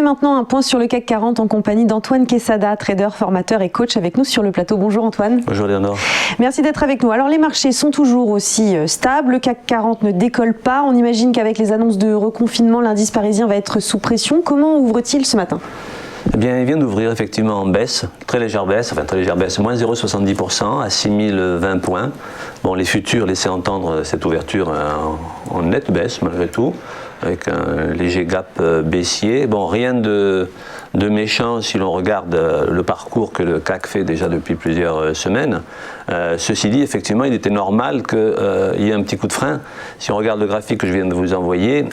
fait maintenant un point sur le CAC 40 en compagnie d'Antoine Quesada, trader, formateur et coach avec nous sur le plateau. Bonjour Antoine. Bonjour Léonore. Merci d'être avec nous. Alors les marchés sont toujours aussi stables, le CAC 40 ne décolle pas. On imagine qu'avec les annonces de reconfinement, l'indice parisien va être sous pression. Comment ouvre-t-il ce matin ? Eh bien, il vient d'ouvrir effectivement en baisse, très légère baisse, moins 0,70% à 6020 points. Bon, les futurs laissaient entendre cette ouverture en nette baisse malgré tout, avec un léger gap baissier. Bon, rien de méchant si l'on regarde le parcours que le CAC fait déjà depuis plusieurs semaines. Ceci dit, effectivement, il était normal qu'il y ait un petit coup de frein. Si on regarde le graphique que je viens de vous envoyer,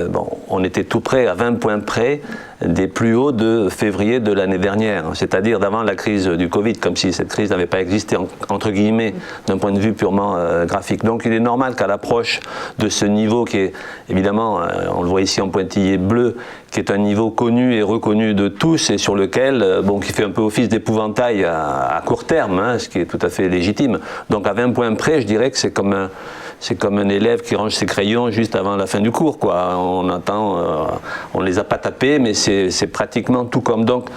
bon, on était tout près, à 20 points près, des plus hauts de février de l'année dernière, c'est-à-dire d'avant la crise du Covid, comme si cette crise n'avait pas existé, entre guillemets, d'un point de vue purement graphique. Donc il est normal qu'à l'approche de ce niveau qui est, évidemment, on le voit ici en pointillé bleu, qui est un niveau connu et reconnu de tous et sur lequel, bon, qui fait un peu office d'épouvantail à court terme, hein, ce qui est tout à fait légitime. Donc à 20 points près, je dirais que c'est comme un élève qui range ses crayons juste avant la fin du cours, quoi. On attend, on les a pas tapés, mais c'est pratiquement tout comme. Donc,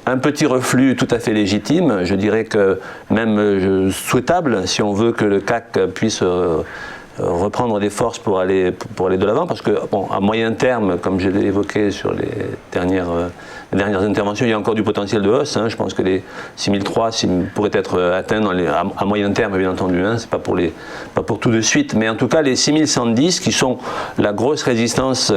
un petit reflux tout à fait légitime, je dirais que même souhaitable, si on veut que le CAC puisse reprendre des forces pour aller de l'avant, parce que bon, à moyen terme, comme je l'ai évoqué sur les dernières interventions, il y a encore du potentiel de hausse, hein. Je pense que les 6003 pourraient être atteints à moyen terme, bien entendu, hein. C'est pas pour tout de suite, mais en tout cas les 6110 qui sont la grosse résistance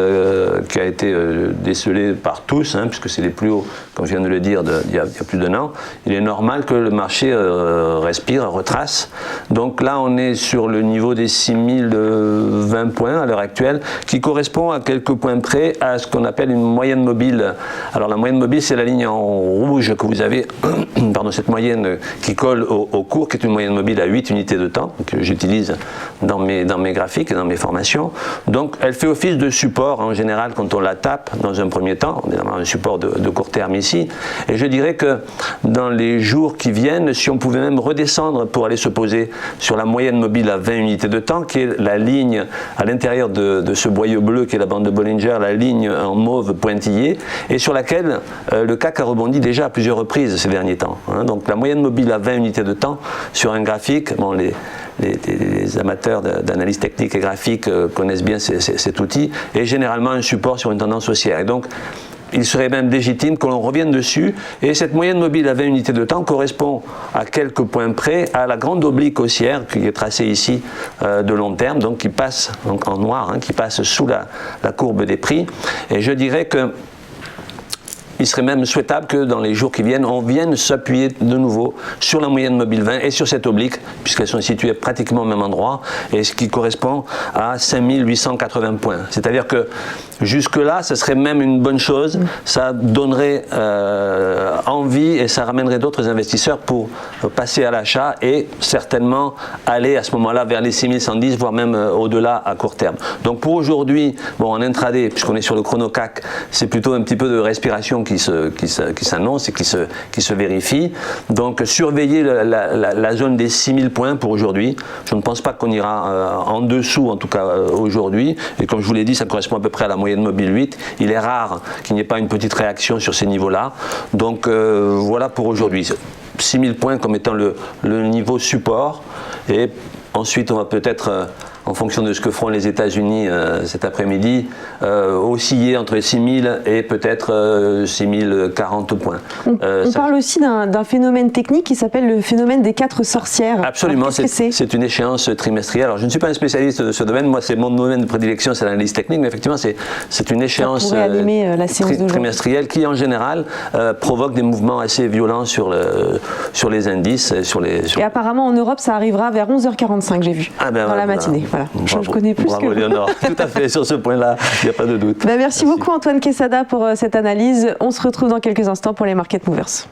qui a été décelée par tous, hein, puisque c'est les plus hauts, comme je viens de le dire, il y a plus d'un an. Il est normal que le marché respire, retrace. Donc là, on est sur le niveau des 6020 points à l'heure actuelle, qui correspond à quelques points près à ce qu'on appelle une moyenne mobile. Alors la moyenne mobile, c'est la ligne en rouge que vous avez, pardon, cette moyenne qui colle au cours, qui est une moyenne mobile à 8 unités de temps, que j'utilise dans mes graphiques et dans mes formations. Donc elle fait office de support en général quand on la tape dans un premier temps. On est dans un support de court terme ici. Et je dirais que dans les jours qui viennent, si on pouvait même redescendre pour aller se poser sur la moyenne mobile à 20 unités de temps, qui est la ligne à l'intérieur de ce boyau bleu qui est la bande de Bollinger, la ligne en mauve pointillé, et sur laquelle le CAC a rebondi déjà à plusieurs reprises ces derniers temps, hein. Donc la moyenne mobile à 20 unités de temps sur un graphique, bon, les amateurs d'analyse technique et graphique connaissent bien cet outil, et généralement un support sur une tendance haussière. Et donc il serait même légitime que l'on revienne dessus, et cette moyenne mobile à 20 unités de temps correspond à quelques points près à la grande oblique haussière qui est tracée ici de long terme, donc qui passe donc en noir, hein, qui passe sous la courbe des prix. Et je dirais que il serait même souhaitable que dans les jours qui viennent, on vienne s'appuyer de nouveau sur la moyenne mobile 20 et sur cette oblique, puisqu'elles sont situées pratiquement au même endroit, et ce qui correspond à 5880 points. C'est-à-dire que jusque-là, ce serait même une bonne chose, ça donnerait envie et ça ramènerait d'autres investisseurs pour passer à l'achat et certainement aller à ce moment-là vers les 6110, voire même au-delà à court terme. Donc pour aujourd'hui, bon, en intraday, puisqu'on est sur le chrono CAC, c'est plutôt un petit peu de respiration qui s'annonce et qui se vérifie. Donc surveiller la zone des 6000 points pour aujourd'hui. Je ne pense pas qu'on ira en dessous, en tout cas aujourd'hui. Et comme je vous l'ai dit, ça correspond à peu près à la moyenne mobile 8. Il est rare qu'il n'y ait pas une petite réaction sur ces niveaux-là. Donc voilà pour aujourd'hui. 6000 points comme étant le niveau support. Et ensuite, on va peut-être en fonction de ce que feront les États-Unis cet après-midi, osciller entre 6000 et peut-être 6040 points. On parle aussi d'un phénomène technique qui s'appelle le phénomène des 4 sorcières. Absolument, c'est une échéance trimestrielle. Alors je ne suis pas un spécialiste de ce domaine, moi c'est mon domaine de prédilection, c'est l'analyse technique, mais effectivement c'est une échéance trimestrielle qui en général provoque des mouvements assez violents sur les indices. Et apparemment en Europe ça arrivera vers 11h45, j'ai vu, dans la matinée. Voilà. Je connais plus bravo, Léonore, tout à fait, sur ce point-là, il n'y a pas de doute. Merci beaucoup Antoine Quesada pour cette analyse. On se retrouve dans quelques instants pour les Market Movers.